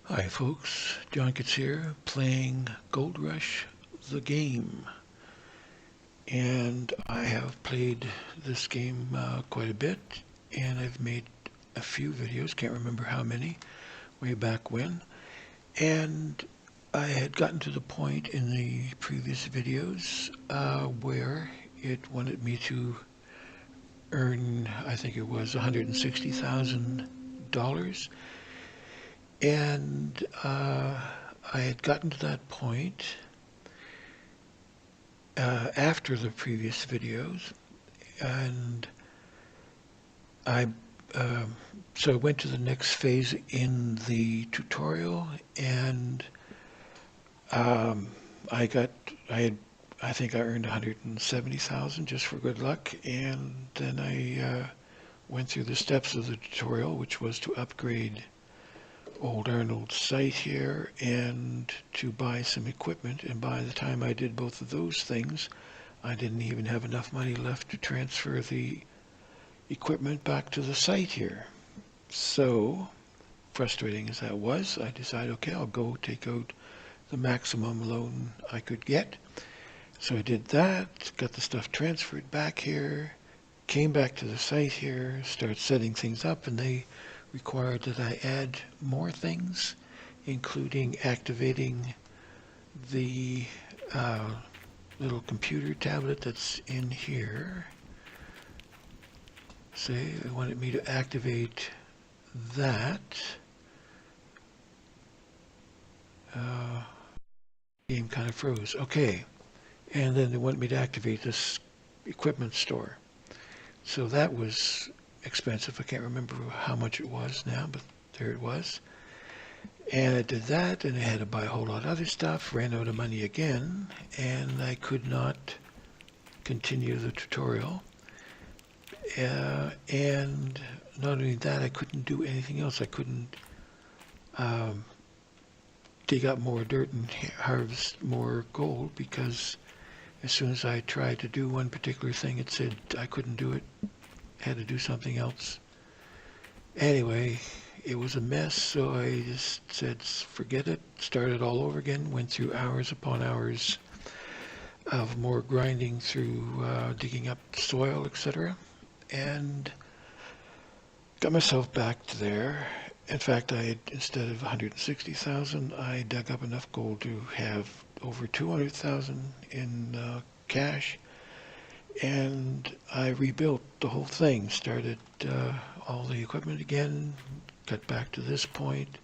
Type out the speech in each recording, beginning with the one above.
Hi folks, John Kitts here, playing Gold Rush, the game. And I have played this game quite a bit, and I've made a few videos, can't remember how many, way back when. And I had gotten to the point in the previous videos where it wanted me to earn, I think it was $160,000. And I had gotten to that point after the previous videos, and I so I went to the next phase in the tutorial, and um, I got I think I earned 170,000 just for good luck, and then I went through the steps of the tutorial, which was to upgrade old Arnold's site here and to buy some equipment. And by the time I did both of those things, I didn't even have enough money left to transfer the equipment back to the site here. So, frustrating as that was, I decided, okay, I'll go take out the maximum loan I could get. So I did that, got the stuff transferred back here, came back to the site here, started setting things up, and they required that I add more things, including activating the little computer tablet that's in here. Say they wanted me to activate that. Game kind of froze. Okay. And then they wanted me to activate this equipment store. So that was expensive. I can't remember how much it was now, but there it was. And I did that, and I had to buy a whole lot of other stuff, ran out of money again, and I could not continue the tutorial. And not only that, I couldn't do anything else. I couldn't dig up more dirt and harvest more gold, because as soon as I tried to do one particular thing, it said I couldn't do it, had to do something else. Anyway, it was a mess, so I just said forget it, started all over again, went through hours upon hours of more grinding through digging up soil, etc., and got myself back to there. In fact, I had, instead of 160,000, I dug up enough gold to have over 200,000 in cash, and I rebuilt the whole thing, started all the equipment again, got back to this point,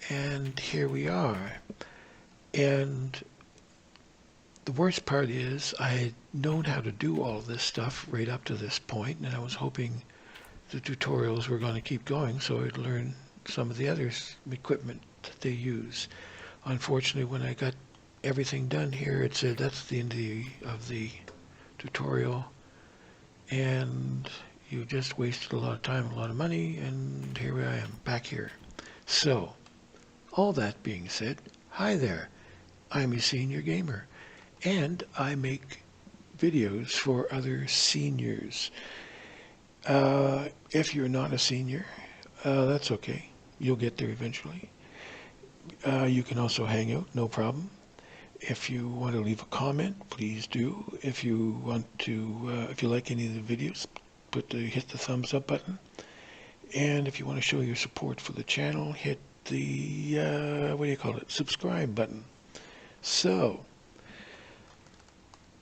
and here we are. And the worst part is I had known how to do all this stuff right up to this point, and I was hoping the tutorials were going to keep going so I'd learn some of the other equipment that they use. Unfortunately, when I got everything done here, it said that's the end of the tutorial, and you just wasted a lot of time, a lot of money, and here I am, back here. So, all that being said, hi there, I'm a senior gamer, and I make videos for other seniors. If you're not a senior, that's okay. You'll get there eventually. You can also hang out, no problem. If you want to leave a comment, please do. If you want to, if you like any of the videos, hit the thumbs up button. And if you want to show your support for the channel, hit the, what do you call it, subscribe button. So,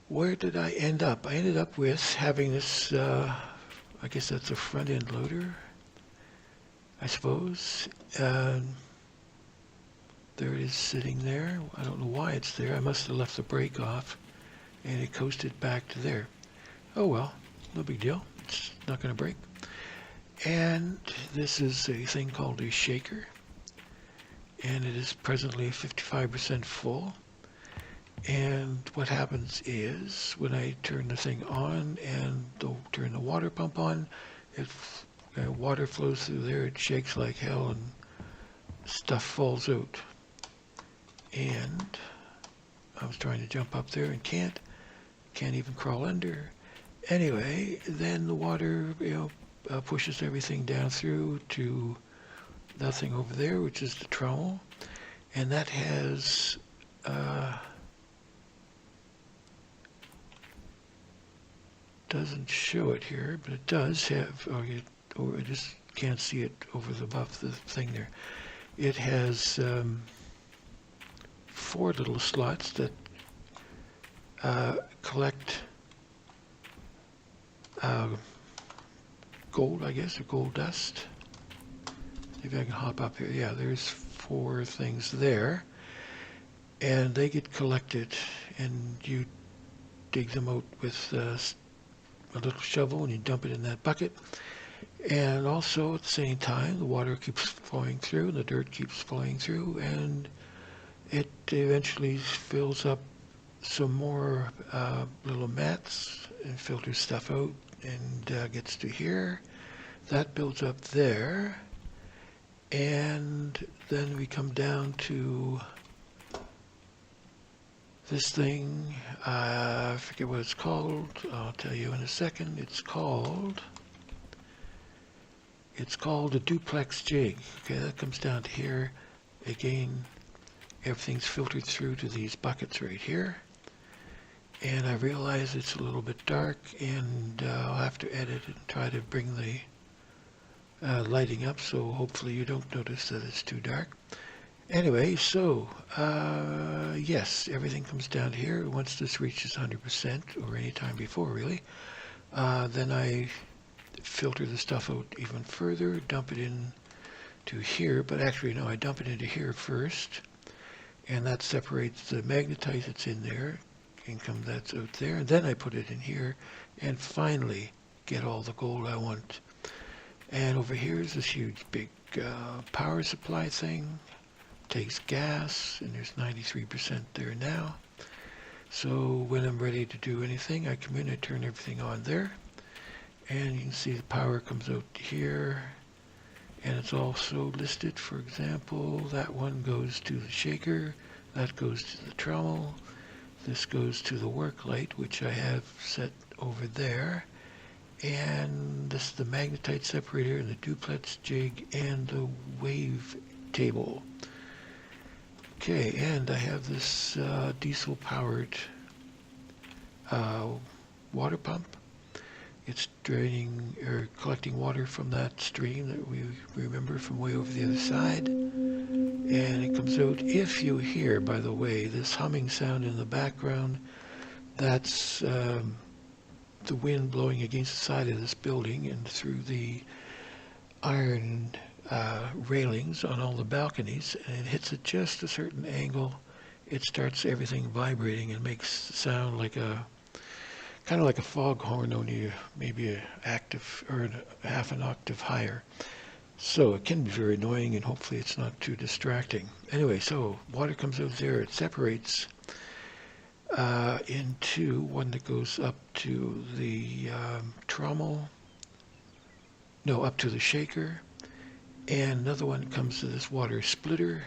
where did I end up? I ended up with having this, I guess that's a front end loader, I suppose. There it is sitting there. I don't know why it's there. I must have left the brake off and it coasted back to there. Oh well, no big deal. It's not going to break. And this is a thing called a shaker, and it is presently 55% full. And what happens is when I turn the thing on and turn the water pump on, water flows through there, it shakes like hell, and stuff falls out. And I was trying to jump up there and can't even crawl under. Anyway, then the water pushes everything down through to nothing over there, which is the trommel, and that has doesn't show it here, but it does have, I just can't see it over above the thing there. It has 4 little slots that collect gold, I guess, or gold dust. See if I can hop up here. Yeah, there's 4 things there, and they get collected, and you dig them out with a little shovel, and you dump it in that bucket. And also at the same time, the water keeps flowing through, and the dirt keeps flowing through, and it eventually fills up some more little mats and filters stuff out and gets to here. That builds up there, and then we come down to this thing. I forget what it's called. I'll tell you in a second. It's called a duplex jig. Okay, that comes down to here. Again, everything's filtered through to these buckets right here. And I realize it's a little bit dark, and I'll have to edit and try to bring the lighting up, so hopefully you don't notice that it's too dark. Anyway, so yes, everything comes down here. Once this reaches 100%, or any time before really, then I filter the stuff out even further, dump it in to here, but actually no, I dump it into here first, and that separates the magnetite that's in there, income that's out there, and then I put it in here, and finally get all the gold I want. And over here is this huge big power supply thing. Takes gas, and there's 93% there now. So when I'm ready to do anything, I come in, I turn everything on there, and you can see the power comes out here, and it's also listed. For example, that one goes to the shaker, that goes to the trommel, this goes to the work light, which I have set over there, and this is the magnetite separator and the duplex jig and the wave table. Okay, and I have this diesel-powered water pump. It's draining or collecting water from that stream that we remember from way over the other side. And it comes out. If you hear, by the way, this humming sound in the background, that's the wind blowing against the side of this building and through the iron railings on all the balconies, and it hits at just a certain angle. It starts everything vibrating and makes sound like a kind of like a foghorn, only maybe an octave or half an octave higher. So it can be very annoying, and hopefully it's not too distracting. Anyway, so water comes out there. It separates into one that goes up to the trommel, no, up to the shaker, and another one comes to this water splitter,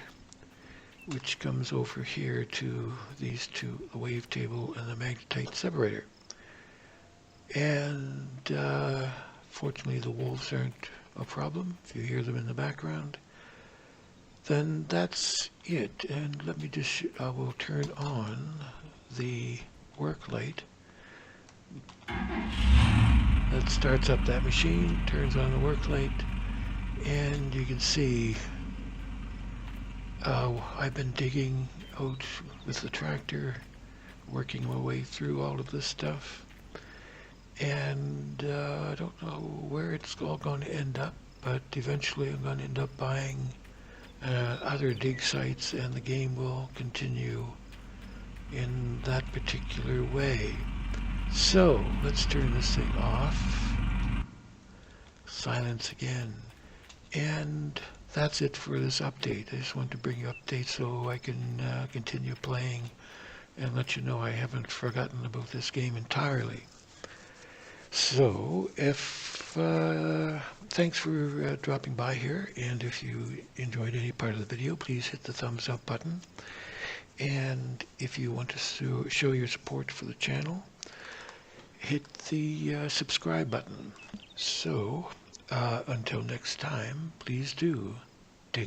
which comes over here to these two, the wave table and the magnetite separator. And fortunately the wolves aren't a problem. If you hear them in the background, then that's it. And let me just, I will turn on the work light. That starts up that machine, turns on the work light, and you can see I've been digging out with the tractor, working my way through all of this stuff, and I don't know where it's all going to end up, but eventually I'm going to end up buying other dig sites, and the game will continue in that particular way. So let's turn this thing off, silence again, and that's it for this update. I just wanted to bring you updates so I can continue playing and let you know I haven't forgotten about this game entirely. So thanks for dropping by here, and if you enjoyed any part of the video, please hit the thumbs up button. And if you want to show your support for the channel, hit the subscribe button. So until next time, please do